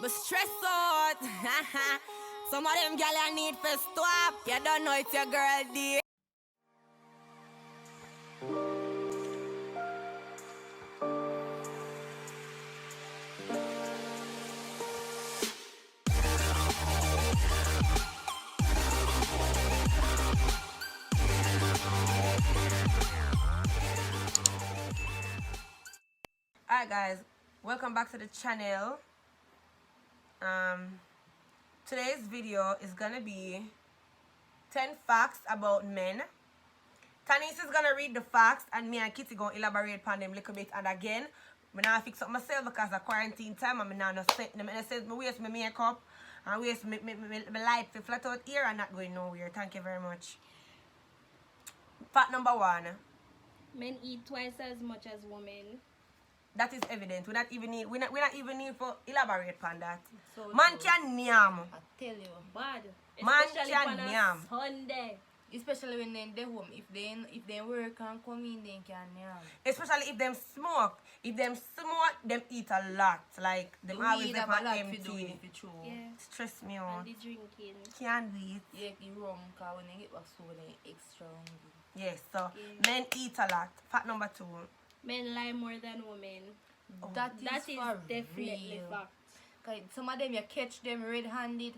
But stress out. Some of them gal I need for stop. You don't know it's your girl dear. Alright guys, welcome back to the channel. Today's video is gonna be 10 facts about men. Tanis is gonna read the facts and me and Kitty gonna elaborate on them a little bit. And again, I'm gonna fix up myself because of quarantine time and I'm not say me waste my makeup and waste my light for flat out here and not going nowhere. Thank you very much. Fact number 1. Men eat twice as much as women. That is evident. We not even need for elaborate on that. So Man true. can yam. I tell you, Bad. Man Especially can on a yam. Sunday. especially when they home. If they work and come in, they can yam. Especially if them smoke. If them smoke, them eat a lot. Like them always weed have have a lot empty. to do with it true. Yeah. Stress me And out. the drinking. Can't do it. Yeah, the rum, cause when they get back so they extra hungry. Yes, so Yeah. men eat a lot. Fact number 2. Men lie more than women. Oh. That That is is for definitely real. fact. Cause some of them you catch them red-handed.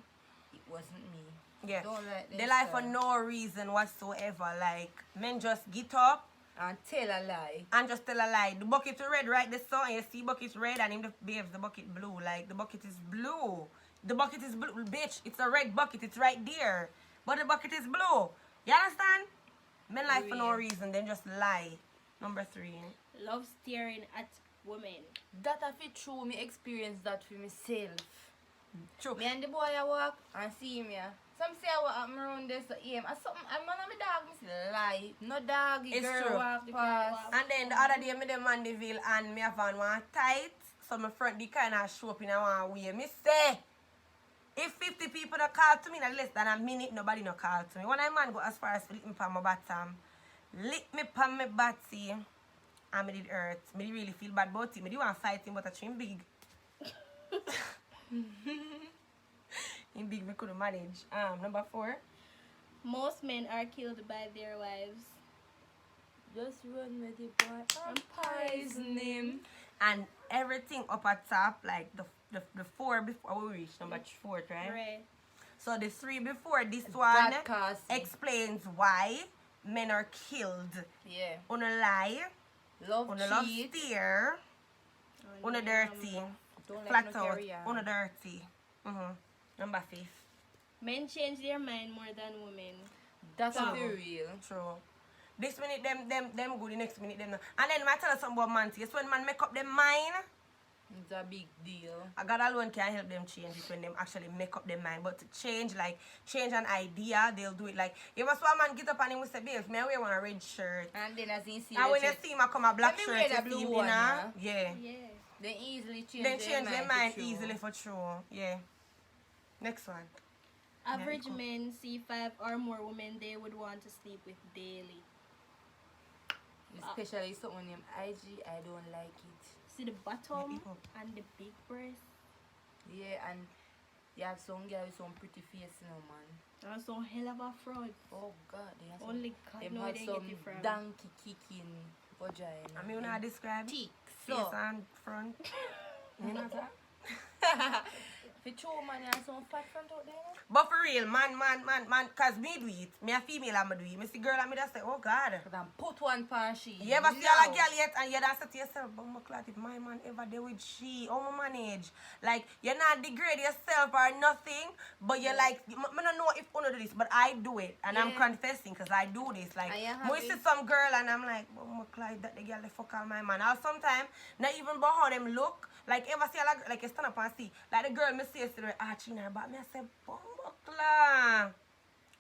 It wasn't me. Yeah. Don't let them They lie for start. no reason whatsoever. Like men just get up And tell a lie. and just tell a lie. The bucket is red right there, so and you see bucket red and in the babes the bucket blue. Like the bucket is blue. The bucket is blue, bitch. It's a red bucket. It's right there, but the bucket is blue. You understand? Men lie for no Yeah. reason. Then just lie. Number 3. Love staring at women. That I feel true. Me experience that for myself. True. Me and the boy I walk and see me. Some say I walk around this aim. And something I'm on my dog, me say lie. No dog, It's girl true. walk The past. girl walk. And then the other day, me dem Mandeville and me have on one tight. So my friend, the kind of show up in a one way. Me say, if 50 people don't call to me in less than a minute, nobody no call to me. When I man go as far as to lick me pan my bottom, lick me pan my body, and me did hurt. Me did really feel bad about it. Me did want to fight him, but I him big. Him big, me couldn't manage. Number 4. Most men are killed by their wives. Just run with the boy and poison him. And everything up at top, like the 4 before we reach number 4, right? Right. So the 3 before this one Bad cause. explains why men are killed. Yeah. On a lie, Love on a love cheat. steer, on a dirty, Don't flat let no out, carry on a on. dirty. Number 5. Men change their mind more than women. That's True. very real. True. This minute them good, the next minute them not. And then I tell you something about man. Yes, when man make up their mind, It's a big deal. God alone can help them change it when them actually make up their mind. But to change an idea, they'll do it. Like, you must want a man get up and he will say, babe, me I wear one red shirt. And then as you see, And when you see him I come a black Let me shirt, wear you the see blue him one, dinner. Yeah. Yeah. they easily change, Then change their mind for sure. easily for sure. Yeah. Next one. Average cool. men see 5 or more women they would want to sleep with daily. Especially someone named IG, I don't like it. See the bottom Yeah, and the big breast. Yeah, and you have some girl with some pretty face, you know, man. And some hell of a fraud. Oh God, they have some, Only God them know have they some get it from. donkey kicking vagina. I mean, you know how to describe it? Tick. Face So, and front. You know that? for true, man, you have some fat front out there. But for real, man, cause me do it. Me a female and me do it. Me see girl and me just say, oh God. But then put one pan she. You ever see a girl yet and you done say to yourself, but my clot, if my man ever there with she, how me manage? Like, you're not degrade yourself or nothing, but you're like, I don't know if you do this, but I do it. And I'm Yeah. confessing because I do this. Like, And you I happy? see some girl and I'm like, but my clot, that the girl, they fuck all my man. Or sometimes, not even about how them look. Like, ever see a like you stand up and see, like the girl me see yesterday, she in her back, me I say, Bumbleclaw,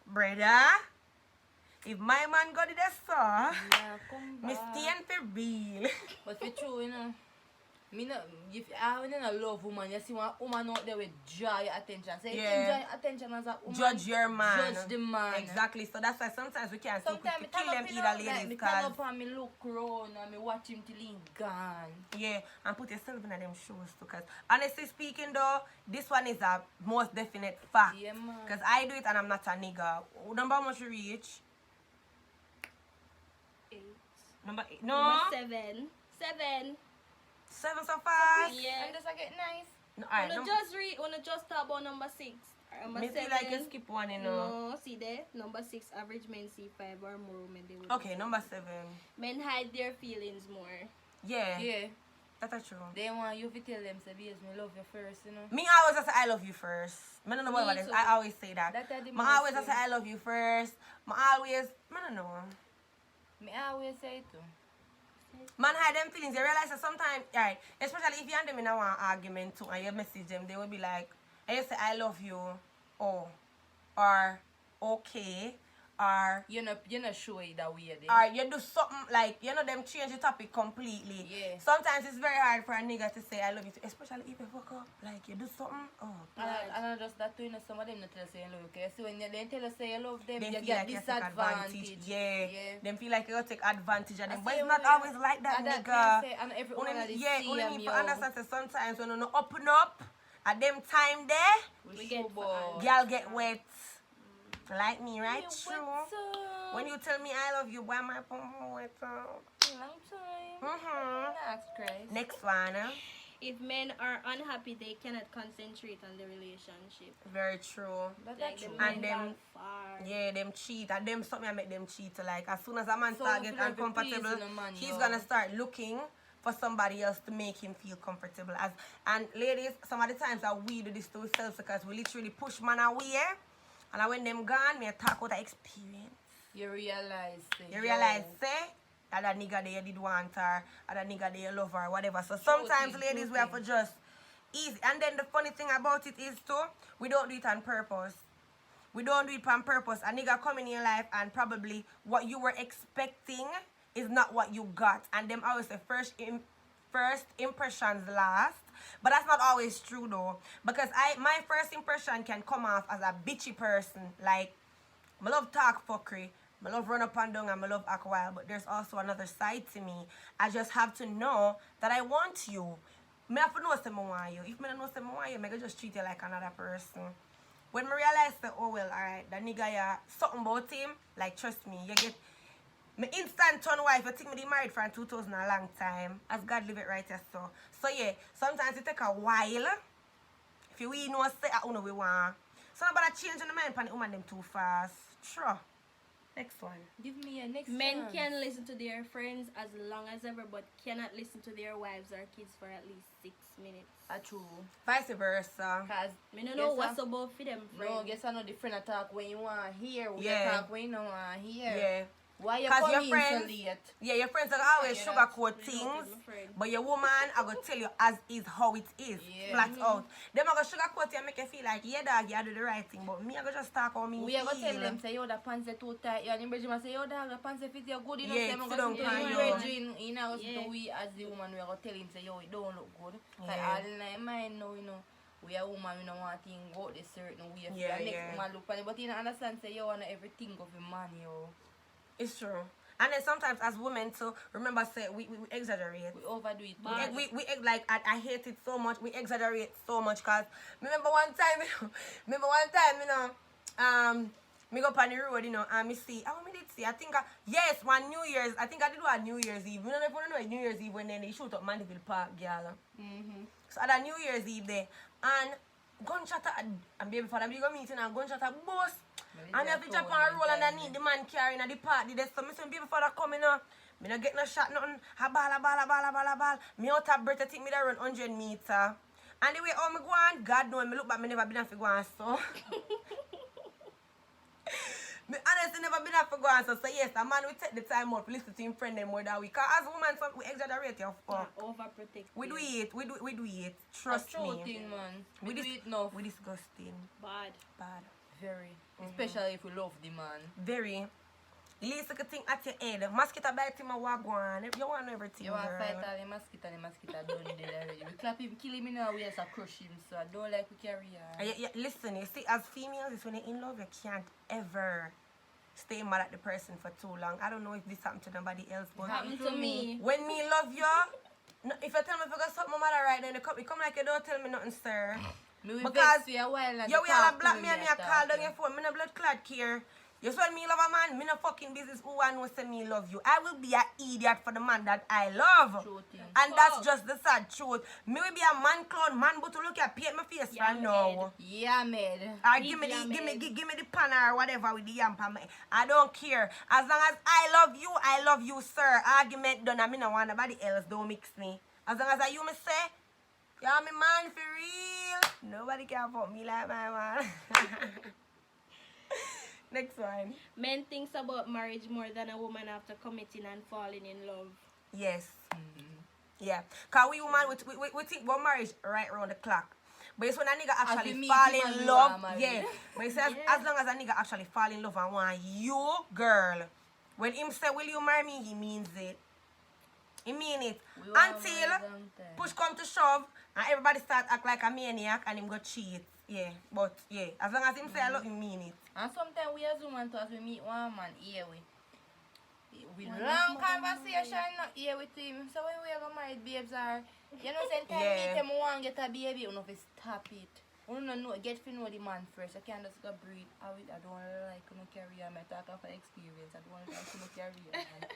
brother, if my man got it there, so, Yeah, come me back. stand for real. But for true, you know, Me no, if I when a love woman, you see one woman out there with joy attention. Say Yeah. enjoy attention as a woman. Judge your man. Judge the man. Exactly. So that's why sometimes we can't so quick Sometimes to kill them either ladies. me turn Cause up and me look round and me watch him till he gone. yeah, and put yourself in them shoes too. Cause honestly speaking though, this one is a most definite fact. Yeah, man. Cause I do it and I'm not a nigga. Number how much you reach? 8. Number 8. No. Number 7. 7. 7 so fast. Yeah. And just I get nice. No, alright. Wanna just talk about number 6. Number Me 7. feel like you skip one, you know. No, see there. Number 6, average men see 5 or more women. They would Okay, number 7. Men hide their feelings more. Yeah. Yeah. That's true. They want you to tell them, say, "Yes, me love you first, you know." Me always say I love you first. I don't know what Me it is. too. I always say that. That are the I always most say I love you first. I don't know. Me always say it too. Man hide them feelings. You realize that sometimes, right, especially if you and them in a one argument too and you message them, they will be like, and you say I love you, oh, or okay, or You're not sure that way there. or you do something like, you know, them change the topic completely. Yeah. Sometimes it's very hard for a nigga to say I love you too, especially if you fuck up, like you do something, oh. And I just that too, you know, some of them not tell us say you love, okay? So when they tell us say you love them, They you feel get like you take advantage. disadvantage. Yeah. Them feel like you take advantage of them. I But say it's not only- always like that, and that nigga. can say, and every Only woman me, that yeah, see only them, me yo. for understand that sometimes when you no open up at them time there, We get show boy. girl get wet. Like me, right? Yeah, True. what's up? When you tell me I love you, why my pum wet up? Long time. Mm-hmm. Relax, Christ. Next one, If men are unhappy, they cannot concentrate on the relationship. very true. But Like that's the true. And men them- gone far. Yeah, them cheat. And them something I make them cheat. Like as soon as a man So start you get feel like you're uncomfortable, pleasing a man, he's yo. gonna start looking for somebody else to make him feel comfortable. And ladies, some of the times that we do this to ourselves because we literally push man away. And when them gone, me talk about the experience. You realize, say, You realize, say, that nigga there did want her, or that nigga there love her, whatever. So sometimes, thing, ladies, true we have to thing. just easy. And then the funny thing about it is, too, we don't do it on purpose. We don't do it on purpose. A nigga come in your life and probably what you were expecting is not what you got. And them always say first impressions last. But that's not always true though. Because my first impression can come off as a bitchy person. Like, I love talk fuckery. I love run up and down and I love act wild. But there's also another side to me. I just have to know that I want you. I have to know say I want you. If I don't know say I want you, I can just treat you like another person. When I realize that, oh well, alright, that nigga, yeah, something about him, like, trust me, you get, my instant turn wife, you think me they married for 2000 a long time, as God live it right here, so. So yeah, sometimes it take a while, if you really know, say, I don't know we want. So nobody change the mind for the woman them too fast. Sure. Next one. Give me a next Men chance. can listen to their friends as long as ever, but cannot listen to their wives or kids for at least 6 minutes. True. Vice versa. Cause Me no know what's about for them friends. no, guess I know the friend attack when you want to hear. We Yeah. attack when you don't want to hear. Yeah. Why you 'Cause your coming friends- so late? Yeah, your friends are always Yeah, sugarcoat that's- things, my friend. but your woman are gonna tell you as is how it is, Yeah. flat out. Them are gonna sugarcoat you and make you feel like, yeah, dog, you do the right thing, but me, I gonna just talk on me. We are gonna tell feel. them say yo the pants are too tight. You and the Benjamin say yo dog the pants fit you good enough. Yeah, Say, I'm sit gonna down say, pan yo, you. Virgin, you know, so Yeah. we as the woman we are gonna tell him say yo it don't look good. Yeah. Like all in my mind now you know. We are woman, we don't want thing go the certain way. Yeah, The next yeah. woman look on it, but you don't understand say yo want everything of a man yo. It's true. And then sometimes as women too, remember say we exaggerate. We overdo it. But- We like I hate it so much. We exaggerate so much cause remember one time, you know, me go up on the road, you know, and me see, oh, me did see, I think, yes, one New Year's, I think I did one New Year's Eve. You know, if you don't know New Year's Eve when then they shoot up Mandeville Park, girl. So at a New Year's Eve there, and gunshot and baby father, we go meeting and gunshot a bus. And me have to jump and roll underneath the man carrying at the party there. So me say baby father coming up. Me not get no shot, nothing. A ball. Me out of breath, I think me that run 100 meter. And the way how me go on, God know, me look back, me never been able to go on so. Me honestly never been able to go on so. So yes, a man will take the time out to listen to him friend them more than we. Cause as women, we exaggerate your fuck. Overprotective. We do it. That's Trust true me. thing man. We We do dis- it enough. We disgusting. Bad. Bad. Very. Especially if we love the man. Very. Least you can think at your head. Mosquito bite him a wagwan. You want everything, You want girl. to fight all the mosquito done dead already. We clap him, kill him in our ways, crush him, so I don't like we carry on. Listen, you see, as females, it's when you're in love, you can't ever stay mad at the person for too long. I don't know if this happened to nobody else, but Happened to me. when me love you, no, if you tell me if I got something matter right now in the cup, you come like you don't tell me nothing, sir. Me will Because vex you a while and you to will have talk black to me and me a call down your phone. Me no blood clot care. You said me love a man, me no fucking business who I know say me love you. I will be an idiot for the man that I love. True thing. And that's just the sad truth. Me will be a man clown, man but to look at paint my face Yeah, right now. Yeah, made. Or give me the pan or whatever with the yam pan. I don't care. As long as I love you, sir. Argument done, I mean no want nobody else don't mix me. As long as I you me say, you're my man for real. Nobody can fuck me like my man. Next one. Men thinks about marriage more than a woman after committing and falling in love. Yes. Yeah. Because we woman, we think about marriage right around the clock. But it's when a nigga actually fall in love. Yeah. But it says as long as a nigga actually fall in love and want you, girl. When him say, will you marry me, he means it. He mean it. Until push come to shove and everybody start act like a maniac and him go cheat. Yeah. But yeah. As long as him say I love, he mean it. And sometimes we as women, as we meet one man, here we long conversation, not here with him. So when we ever married babes are, you know, sometimes meet them want get a baby, you know, if stop it. You don't know, get to know the man first. I can't just go breathe. I don't like no carry on. I talk of experience. I don't like no carry on.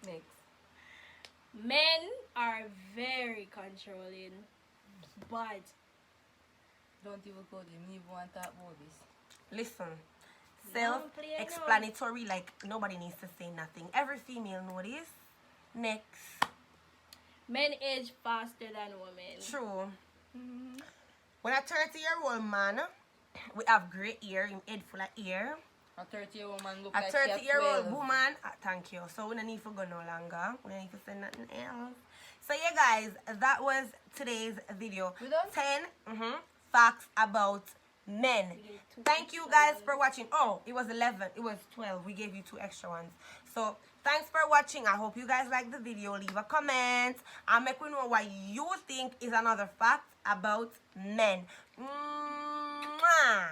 Next. Men are very controlling, but Don't even go there. Me even want to talk about this. Listen, self-explanatory, like nobody needs to say nothing. Every female know this. Next. men age faster than women. True. When a 30-year-old man, we have grey hair, him head full of hair. A 30-year-old woman look A like 30-year-old woman, thank you. So we don't need to go no longer. We don't need to say nothing else. So yeah, guys, that was today's video. We done? 10 facts about men. Thank you guys for watching. Oh, it was 11. It was 12. We gave you 2 extra ones. So thanks for watching. I hope you guys liked the video. Leave a comment and make me know what you think is another fact about men. Mwah.